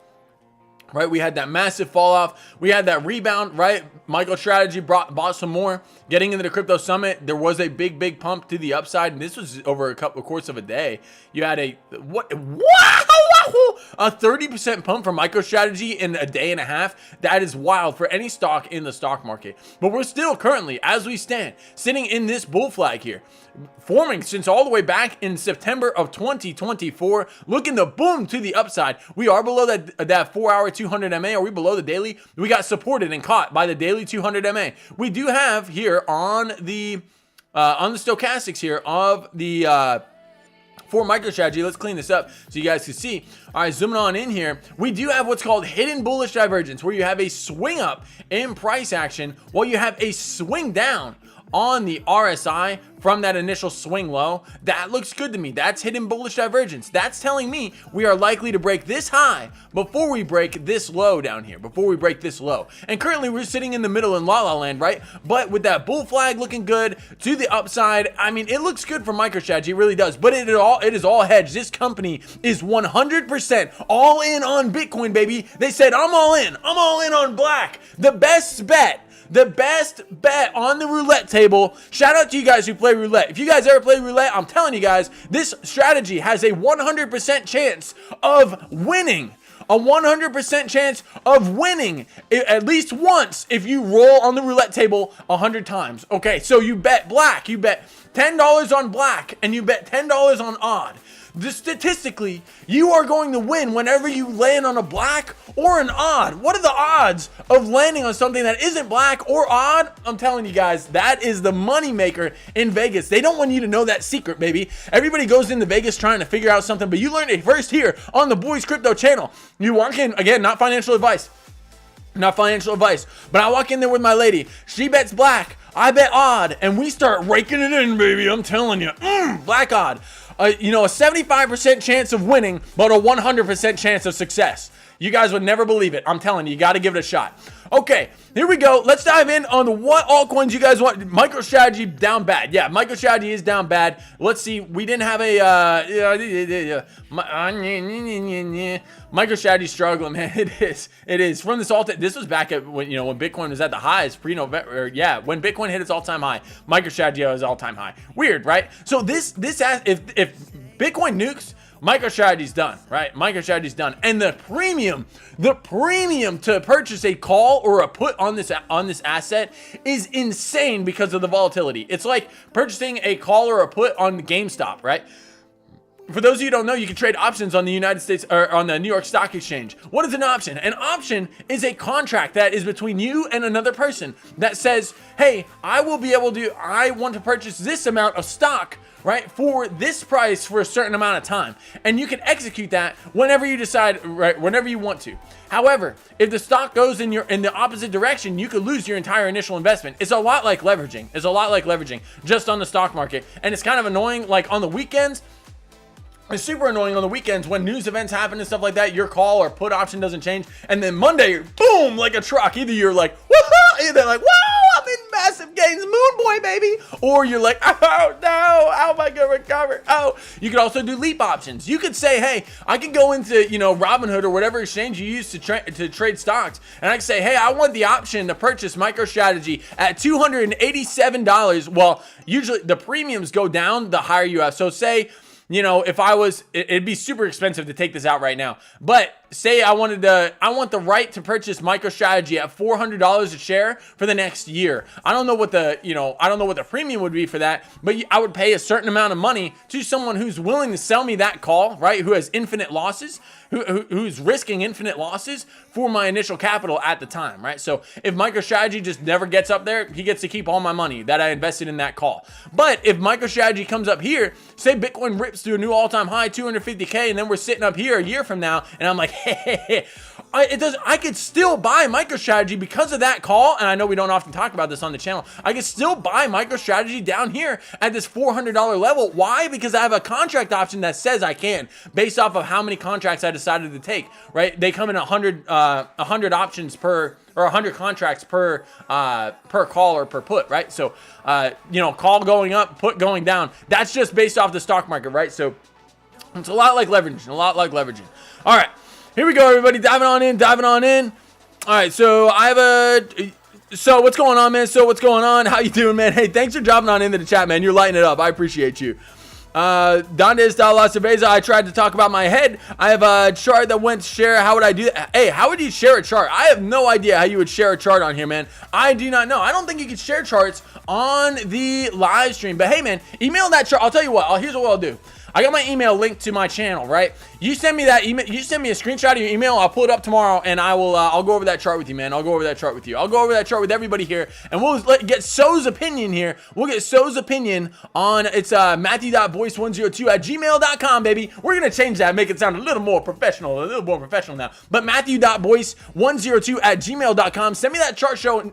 Right, we had that massive fall off. We had that rebound, right? MicroStrategy bought some more. Getting into the crypto summit, there was a big pump to the upside, and this was over a course of a day. You had a 30% pump for MicroStrategy in a day and a half. That is wild for any stock in the stock market. But we're still currently, as we stand, sitting in this bull flag here, forming since all the way back in September of 2024, looking to boom to the upside. We are below that 4-hour 200 MA. Are we below the daily? We got supported and caught by the daily 200 MA. We do have here on the stochastics here of the for MicroStrategy, let's clean this up so you guys can see. All right, zooming on in here, we do have what's called hidden bullish divergence, where you have a swing up in price action while you have a swing down on the RSI from that initial swing low. That looks good to me. That's hidden bullish divergence. That's telling me we are likely to break this high before we break this low down here, before we break this low. And currently we're sitting in the middle in la la land, right? But with that bull flag looking good to the upside, I mean, it looks good for MicroStrategy. It really does. But it is all hedged. This company is 100% all in on Bitcoin, baby. They said, I'm all in. I'm all in on black. The best bet. The best bet on the roulette table. Shout out to you guys who play roulette. If you guys ever play roulette, I'm telling you guys, this strategy has a 100% chance of winning. A 100% chance of winning at least once if you roll on the roulette table 100 times. Okay, so you bet black. You bet $10 on black and you bet $10 on odd. Statistically, you are going to win whenever you land on a black or an odd. What are the odds of landing on something that isn't black or odd? I'm telling you guys, that is the money maker in Vegas. They don't want you to know that secret, baby. Everybody goes into Vegas trying to figure out something, but you learned it first here on the Boys Crypto channel. You walk in, again, not financial advice. Not financial advice, but I walk in there with my lady. She bets black, I bet odd, and we start raking it in, baby. I'm telling you, black odd. You know, a 75% chance of winning, but a 100% chance of success. You guys would never believe it. I'm telling you, you got to give it a shot. Okay, here we go. Let's dive in on what altcoins you guys want. MicroStrategy down bad. Yeah, MicroStrategy is down bad. Let's see. We didn't have a MicroStrategy struggling, man. It is. It is. From this this was back at when when Bitcoin was at the highs pre-November. Yeah, when Bitcoin hit its all-time high, MicroStrategy was all-time high. Weird, right? So if Bitcoin nukes, MicroStrategy's done, right? MicroStrategy's done. And the premium to purchase a call or a put on this asset is insane because of the volatility. It's like purchasing a call or a put on GameStop, right? For those of you who don't know, you can trade options on the United States or on the New York Stock Exchange. What is an option? An option is a contract that is between you and another person that says, hey, I want to purchase this amount of stock, right, for this price for a certain amount of time. And you can execute that whenever you decide, right, whenever you want to. However, if the stock goes in the opposite direction, you could lose your entire initial investment. It's a lot like leveraging. It's a lot like leveraging just on the stock market. And it's kind of annoying, like on the weekends. It's super annoying on the weekends when news events happen and stuff like that. Your call or put option doesn't change, and then Monday, boom, like a truck. Either you're like, woohoo, either like, whoa, I'm in massive gains, moon boy, baby, or you're like, oh no, how am I gonna recover? Oh, you could also do leap options. You could say, hey, I could go into Robinhood or whatever exchange you use to trade stocks, and I could say, hey, I want the option to purchase MicroStrategy at $287. Well, usually the premiums go down the higher you have. So say, if I was, it'd be super expensive to take this out right now. But say I want the right to purchase MicroStrategy at $400 a share for the next year. I don't know what the premium would be for that, but I would pay a certain amount of money to someone who's willing to sell me that call, right? Who has infinite losses, who's risking infinite losses for my initial capital at the time, right? So if MicroStrategy just never gets up there, he gets to keep all my money that I invested in that call. But if MicroStrategy comes up here, say Bitcoin rips to a new all-time high, 250K, and then we're sitting up here a year from now, and I'm like, hey, I could still buy MicroStrategy because of that call, and I know we don't often talk about this on the channel. I could still buy MicroStrategy down here at this $400 level. Why? Because I have a contract option that says I can, based off of how many contracts I decided to take, right? They come in 100 options per, or 100 contracts per call or per put, right? So, call going up, put going down. That's just based off the stock market, right? So it's a lot like leveraging. All right, here we go, everybody. Diving on in. All right, so so what's going on, man? How you doing, man? Hey, thanks for dropping on into the chat, man. You're lighting it up. I appreciate you. Dondes da la Cerveza, I tried to talk about my head. I have a chart that went share. How would I do that? Hey, how would you share a chart? I have no idea how you would share a chart on here, man. I do not know. I don't think you can share charts on the live stream. But hey, man, email that chart. I'll tell you what. Here's what I'll do. I got my email linked to my channel, right? You send me that email. You send me a screenshot of your email. I'll pull it up tomorrow, and I will. I'll go over that chart with you, man. I'll go over that chart with you. I'll go over that chart with everybody here, and we'll get So's opinion here. We'll get So's opinion on it's Matthew.boyce102@gmail.com, baby. We're gonna change that, make it sound a little more professional now. But Matthew.boyce102@gmail.com. Send me that chart show,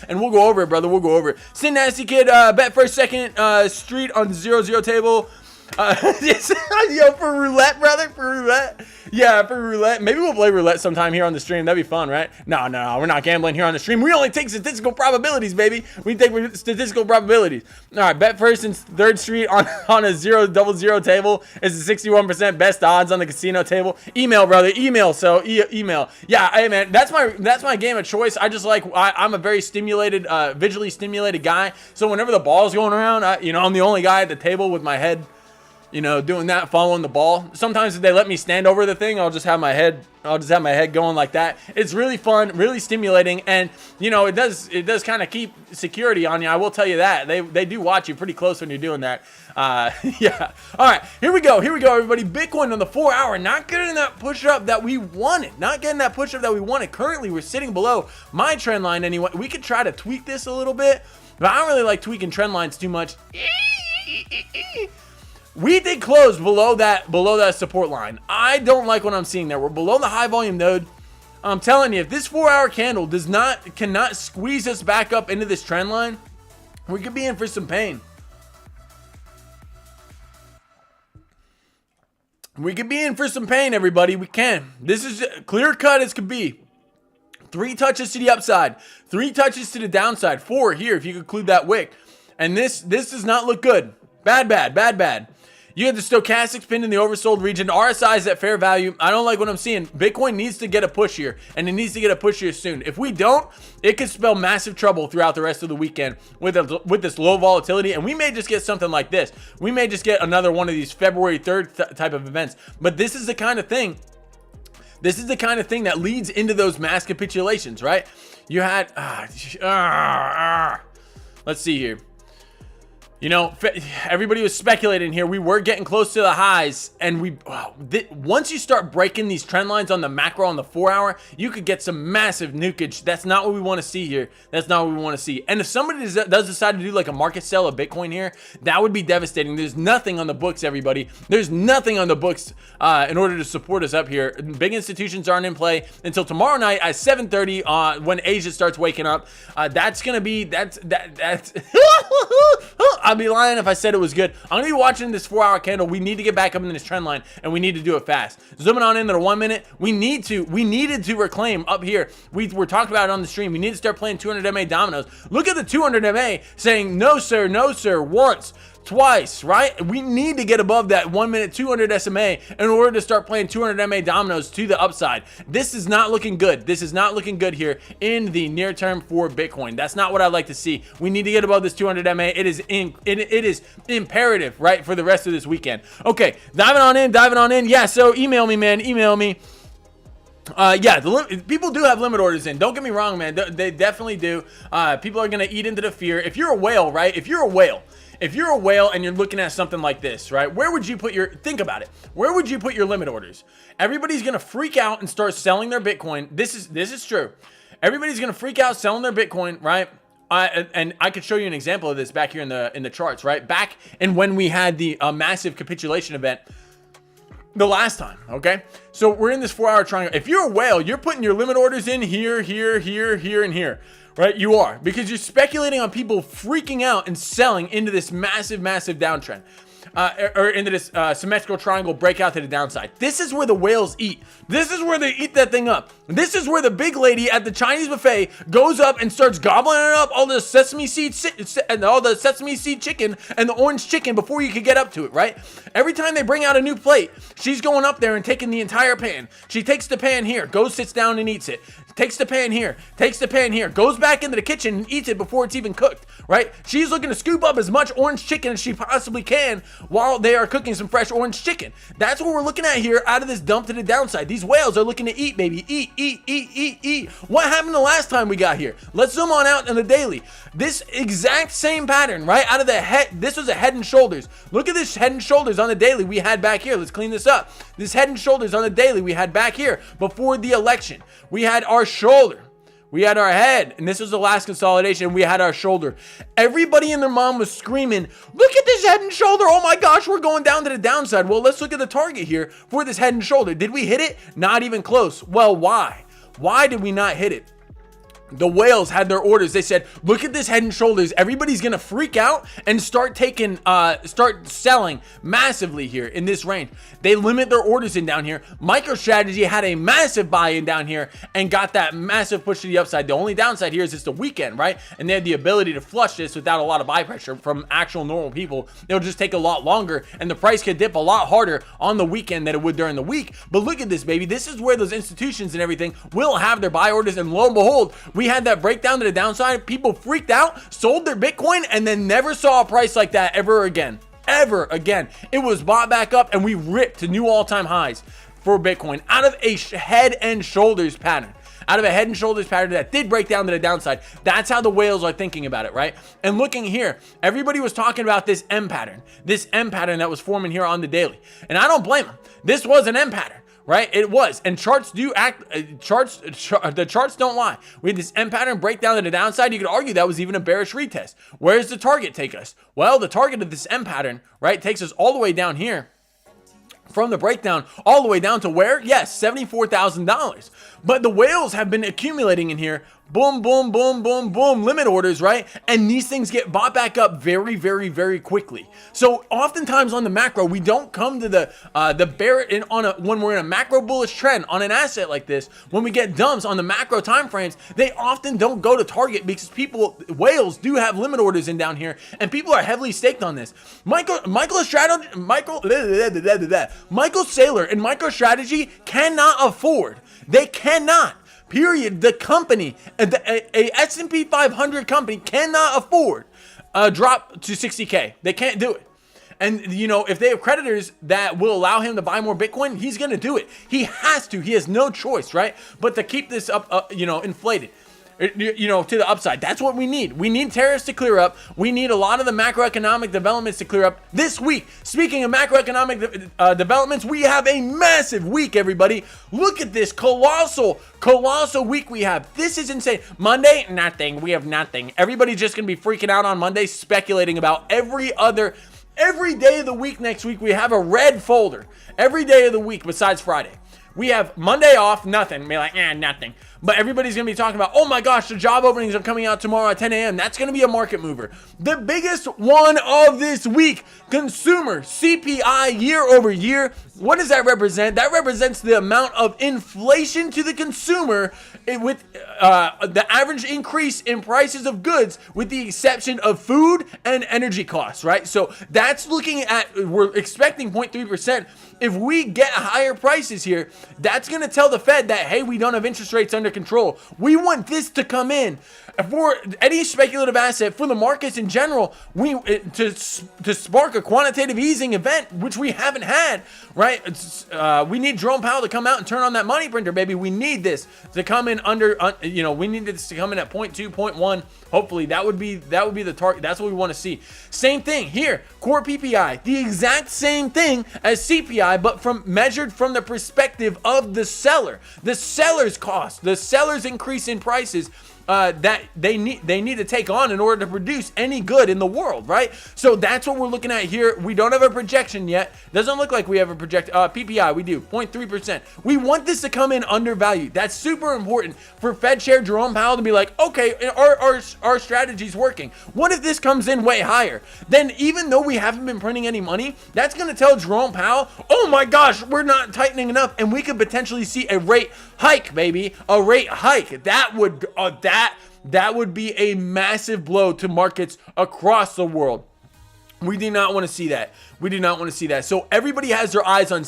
and we'll go over it, brother. We'll go over it. Sin Nasty Kid, bet first, second street on the 0-0 table. Yo, for roulette, brother, for roulette. Yeah, for roulette. Maybe we'll play roulette sometime here on the stream. That'd be fun, right? No, we're not gambling here on the stream. We only take statistical probabilities, baby. We take statistical probabilities. All right, bet first and third street on a 0-0 table is the 61% best odds on the casino table. Email, brother, email. So email. Yeah, hey man, that's my game of choice. I just like I'm a very stimulated, visually stimulated guy. So whenever the ball's going around, I'm the only guy at the table with my head. Doing that, following the ball. Sometimes if they let me stand over the thing, I'll just have my head going like that. It's really fun, really stimulating, and it does kind of keep security on you. I will tell you that. They do watch you pretty close when you're doing that. Yeah. All right, here we go, everybody. Bitcoin on the 4 hour, not getting that push up that we wanted. Currently, we're sitting below my trend line anyway. We could try to tweak this a little bit, but I don't really like tweaking trend lines too much. We did close below that support line. I don't like what I'm seeing there. We're below the high volume node. I'm telling you, if this 4 hour candle cannot squeeze us back up into this trend line, we could be in for some pain. We could be in for some pain, everybody. We can. This is clear cut as could be. 3 touches to the upside, 3 touches to the downside, 4 here if you include that wick. And this does not look good. Bad. You have the stochastics pinned in the oversold region. RSI is at fair value. I don't like what I'm seeing. Bitcoin needs to get a push here, and it needs to get a push here soon. If we don't, it could spell massive trouble throughout the rest of the weekend with this low volatility, and we may just get something like this. We may just get another one of these February 3rd type of events. But this is the kind of thing. This is the kind of thing that leads into those mass capitulations, right? You had let's see here. Everybody was speculating here. We were getting close to the highs, and once you start breaking these trend lines on the macro on the 4 hour, you could get some massive nukage. That's not what we want to see here. That's not what we want to see. And if somebody does decide to do like a market sell of Bitcoin here, that would be devastating. There's nothing on the books, everybody. There's nothing on the books in order to support us up here. Big institutions aren't in play until tomorrow night at 7:30 when Asia starts waking up. That's I'd be lying if I said it was good. I'm gonna be watching this 4 hour candle. We need to get back up in this trend line, and we need to do it fast. Zooming on into the 1 minute, we needed to reclaim up here. We were talking about it on the stream. We need to start playing 200 MA dominoes. Look at the 200 MA saying no sir, once, twice, right? We need to get above that 1 minute 200 SMA in order to start playing 200 MA dominoes to the upside. This is not looking good. This is not looking good here in the near term for Bitcoin. That's not what I'd like to see. We need to get above this 200 MA. It is imperative, right, for the rest of this weekend. Okay, diving on in. Yeah, so email me, man. Email me. People do have limit orders in. Don't get me wrong, man. They definitely do. People are going to eat into the fear. If you're a whale, right? If you're a whale and you're looking at something like this, right? Where would you put think about it. Where would you put your limit orders? Everybody's going to freak out and start selling their Bitcoin. This is true. Everybody's going to freak out selling their Bitcoin, right? And I could show you an example of this back here in the charts, right? Back and when we had the massive capitulation event the last time, okay? So we're in this 4 hour triangle. If you're a whale, you're putting your limit orders in here, and here. Right, you are, because you're speculating on people freaking out and selling into this massive downtrend, or into this symmetrical triangle breakout to the downside. This is where the whales eat. This is where they eat that thing up. This is where the big lady at the Chinese buffet goes up and starts gobbling it up, all the sesame seed and all the sesame seed chicken and the orange chicken before you could get up to it, right? Every time they bring out a new plate, she's going up there and taking the entire pan. She takes the pan here, goes, sits down and eats it. Takes the pan here, goes back into the kitchen and eats it before it's even cooked. right? She's looking to scoop up as much orange chicken as she possibly can while they are cooking some fresh orange chicken. That's what we're looking at here out of this dump to the downside. These whales are looking to eat, baby. Eat. What happened the last time we got here? Let's zoom on out in the daily. This exact same pattern, right? Out of the head, this was a head and shoulders. Look at this head and shoulders on the daily we had back here. Let's clean this up. This head and shoulders on the daily we had back here before the election. We had our shoulder. We had our head, and this was the last consolidation. We had our shoulder. Everybody and their mom was screaming, look at this head and shoulder. Oh my gosh, we're going down to the downside. Well, let's look at the target here for this head and shoulder. Did we hit it? Not even close. Well, why? Why did we not hit it? The whales had their orders. They said, look at this head and shoulders. Everybody's going to freak out and start selling massively here in this range. They limit their orders in down here. MicroStrategy had a massive buy-in down here and got that massive push to the upside. The only downside here is it's the weekend, right? And they have the ability to flush this without a lot of buy pressure from actual normal people. It'll just take a lot longer and the price could dip a lot harder on the weekend than it would during the week. But look at this, baby. This is where those institutions and everything will have their buy orders, and lo and behold, we had that breakdown to the downside. People freaked out, sold their Bitcoin, and then never saw a price like that ever again. It was bought back up, and we ripped to new all-time highs for Bitcoin out of a head and shoulders pattern. Out of a head and shoulders pattern that did break down to the downside. That's how the whales are thinking about it, right? And looking here, everybody was talking about this M pattern that was forming here on the daily. And I don't blame them. This was an M pattern. Right? It was. And charts do act, the charts don't lie. We had this M pattern breakdown to the downside. You could argue that was even a bearish retest. Where does the target take us? Well, the target of this M pattern, right, takes us all the way down here. From the breakdown all the way down to where? Yes, $74,000. But the whales have been accumulating in here. Boom, boom, boom, boom, boom. Limit orders, right? And these things get bought back up very, very, very quickly. So oftentimes on the macro, we don't come to the bear when we're in a macro bullish trend on an asset like this. When we get dumps on the macro time frames, they often don't go to target because whales do have limit orders in down here, and people are heavily staked on this. Michael Saylor and MicroStrategy cannot afford. They cannot. Period. The company, a S&P 500 company cannot afford a drop to 60K. They can't do it. And, you know, if they have creditors that will allow him to buy more Bitcoin, he's going to do it. He has to. He has no choice, right? But to keep this up, inflated. To the upside. That's what we need. We need tariffs to clear up. We need a lot of the macroeconomic developments to clear up this week. Speaking of macroeconomic developments, we have a massive week, everybody. Look at this colossal week we have. This is insane. Monday, nothing. We have nothing. Everybody's just going to be freaking out on Monday, speculating about every day of the week next week. We have a red folder. Every day of the week besides Friday. We have Monday off, nothing. Be like, nothing. But everybody's going to be talking about, oh my gosh, the job openings are coming out tomorrow at 10 a.m. That's going to be a market mover. The biggest one of this week, consumer CPI year over year. What does that represent? That represents the amount of inflation to the consumer with the average increase in prices of goods with the exception of food and energy costs, right? So that's looking at, we're expecting 0.3%. If we get higher prices here, that's going to tell the Fed that, hey, we don't have interest rates under control. We want this to come in. For any speculative asset, for the markets in general, to spark a quantitative easing event, which we haven't had, right? We need Jerome Powell to come out and turn on that money printer, baby. We need this to come in we need this to come in at 0.2, 0.1. Hopefully, that would be the target. That's what we want to see. Same thing here, core PPI, the exact same thing as CPI, but measured from the perspective of the seller. The seller's cost, the seller's increase in prices. That they need to take on in order to produce any good in the world, right? So that's what we're looking at here. We don't have a projection yet. Doesn't look like we have a PPI. We do 0.3%. We want this to come in undervalued. That's super important for Fed Chair Jerome Powell to be like, okay, our strategy's working. What if this comes in way higher? Then even though we haven't been printing any money, that's going to tell Jerome Powell, oh my gosh, we're not tightening enough, and we could potentially see a rate hike, baby, a rate hike. That would be a massive blow to markets across the world. We do not want to see that. We do not want to see that. So everybody has their eyes on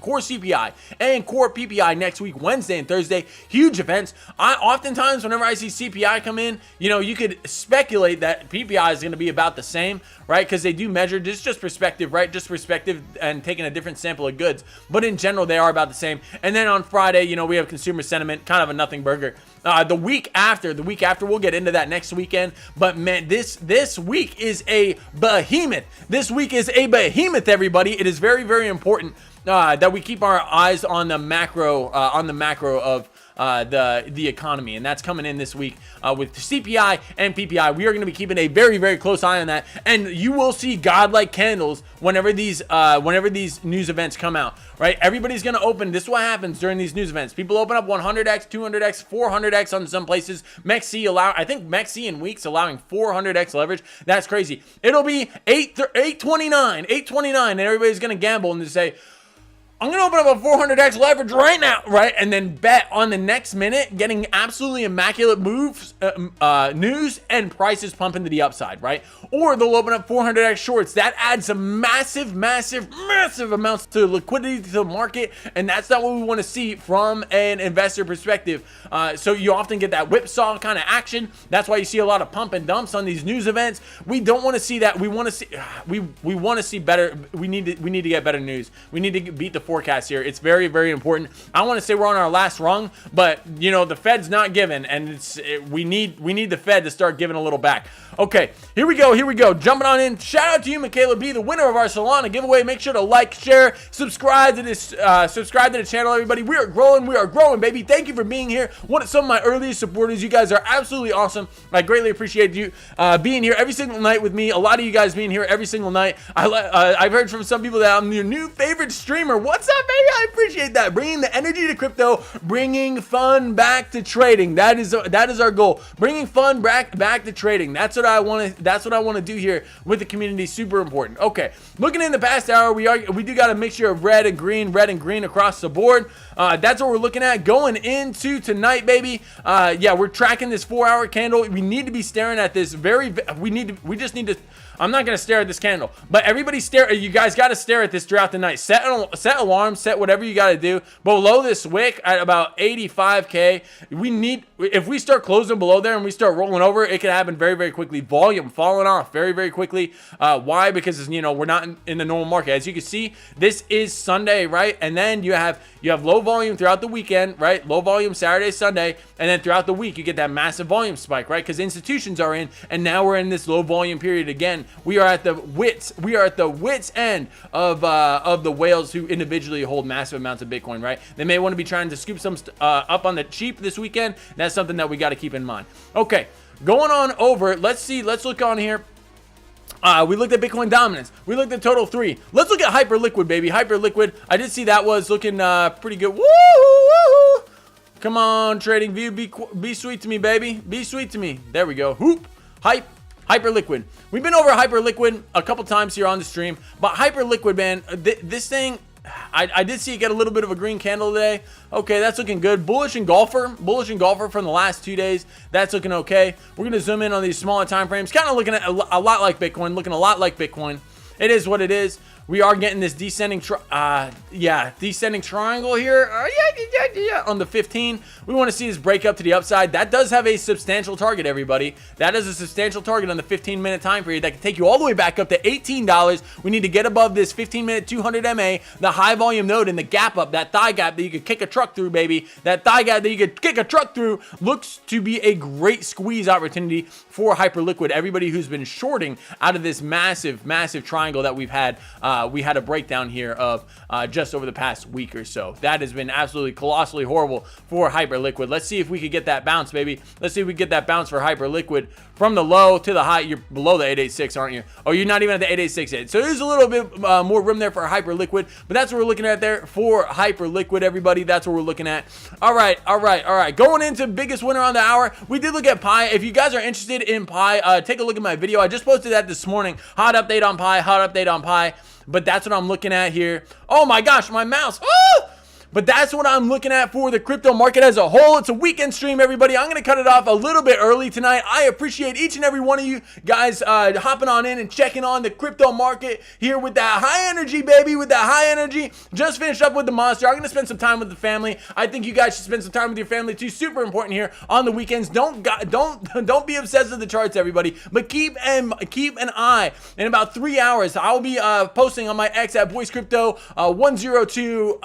core CPI and core PPI next week, Wednesday and Thursday. Huge events. Oftentimes, whenever I see CPI come in, you know, you could speculate that PPI is going to be about the same, right? Because they do measure just perspective, right? Just perspective and taking a different sample of goods. But in general, they are about the same. And then on Friday, you know, we have consumer sentiment, kind of a nothing burger. The week after, we'll get into that next weekend. But man, this week is a behemoth. This week is a behemoth, everybody. It is very, very important that we keep our eyes on the macro, of the economy, and that's coming in this week with CPI and PPI. We are going to be keeping a very, very close eye on that, and you will see godlike candles whenever these news events come out. Right? Everybody's going to open. This is what happens during these news events. People open up 100x, 200x, 400x on some places. I think MEXC in weeks allowing 400x leverage. That's crazy. It'll be 829, and everybody's going to gamble and just say, I'm going to open up a 400x leverage right now, right? And then bet on the next minute, getting absolutely immaculate moves, news, and prices pumping to the upside, right? Or they'll open up 400x shorts. That adds some massive amounts to liquidity to the market, and that's not what we want to see from an investor perspective. So you often get that whipsaw kind of action. That's why you see a lot of pump and dumps on these news events. We don't want to see that. We want to see we want to see better. We need to get better news. We need to beat the forecast here. It's very, very important. I want to say we're on our last rung, but you know, the Fed's not giving, and we need the Fed to start giving a little back. Okay, here we go. Jumping on in. Shout out to you, Michaela B, the winner of our Solana giveaway. Make sure to like, share, subscribe to the channel, everybody. We are growing, baby. Thank you for being here. Some of my earliest supporters. You guys are absolutely awesome. I greatly appreciate you being here every single night with me. A lot of you guys being here every single night. I've heard from some people that I'm your new favorite streamer. What's up, baby? I appreciate that. Bringing the energy to crypto, bringing fun back to trading. That is our goal. Bringing fun back to trading. That's what I want to do here with the community. Super important. Okay, looking in the past hour, we do got a mixture of red and green across the board. That's what we're looking at going into tonight, baby. Yeah, we're tracking this 4-hour candle. We need to be staring at this we just need to. I'm not going to stare at this candle, but everybody you guys got to stare at this throughout the night. Set alarms, set whatever you got to do. Below this wick at about 85K, if we start closing below there and we start rolling over, it can happen very, very quickly. Volume falling off very, very quickly. Why? Because, you know, we're not in the normal market. As you can see, this is Sunday, right? And then you have low volume throughout the weekend, right? Low volume Saturday, Sunday, and then throughout the week, you get that massive volume spike, right? Because institutions are in, and now we're in this low volume period again. We are at the wits end of the whales who individually hold massive amounts of Bitcoin, right? They may want to be trying to scoop some up on the cheap this weekend. That's something that we got to keep in mind. Okay, going on over. Let's look on here. We looked at Bitcoin dominance. We looked at total 3. Let's look at Hyperliquid, baby. Hyperliquid. I did see that was looking pretty good. Woo! Come on, trading view. Be sweet to me, baby. Be sweet to me. There we go. Hoop. Hyperliquid. We've been over Hyperliquid a couple times here on the stream, but Hyperliquid, man, this thing, I did see it get a little bit of a green candle today. Okay, that's looking good. Bullish engulfer from the last 2 days. That's looking okay. We're gonna zoom in on these smaller time frames, kind of looking at a lot like Bitcoin, looking a lot like Bitcoin. It is what it is. We are getting this descending triangle here. On the 15. We want to see this break up to the upside. That does have a substantial target, everybody. That is a substantial target on the 15-minute time period that can take you all the way back up to $18. We need to get above this 15-minute 200 MA, the high volume node, and the gap up, that thigh gap that you could kick a truck through, baby. That thigh gap that you could kick a truck through looks to be a great squeeze opportunity for Hyperliquid. Everybody who's been shorting out of this massive triangle that we've had. We had a breakdown here of just over the past week or so. That has been absolutely colossally horrible for Hyperliquid. Let's see if we could get that bounce, baby. Let's see if we get that bounce for Hyperliquid from the low to the high. You're below the 886, aren't you? Oh, you're not even at the 886 yet. So there's a little bit more room there for Hyperliquid, but that's what we're looking at there for Hyperliquid, everybody. That's what we're looking at. All right. Going into biggest winner on the hour, we did look at Pi. If you guys are interested in Pi, take a look at my video. I just posted that this morning. Hot update on Pi. But that's what I'm looking at here. Oh my gosh, my mouse. Oh! But that's what I'm looking at for the crypto market as a whole. It's a weekend stream, everybody. I'm going to cut it off a little bit early tonight. I appreciate each and every one of you guys hopping on in and checking on the crypto market here with that high energy, baby, with that high energy. Just finished up with the monster. I'm going to spend some time with the family. I think you guys should spend some time with your family too. Super important here on the weekends. Don't be obsessed with the charts, everybody, but keep an eye. In about 3 hours, I'll be posting on my X at Boys Crypto 102.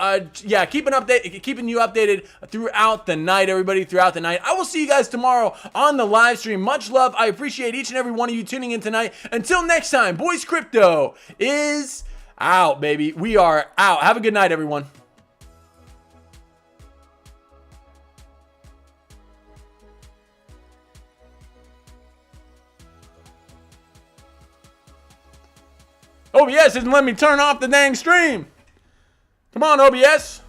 Yeah, keeping you updated throughout the night, everybody, throughout the night. I will see you guys tomorrow on the live stream. Much love. I appreciate each and every one of you tuning in tonight. Until next time, Boys Crypto is out, baby. We are out. Have a good night, everyone. OBS isn't letting me turn off the dang stream. Come on, OBS.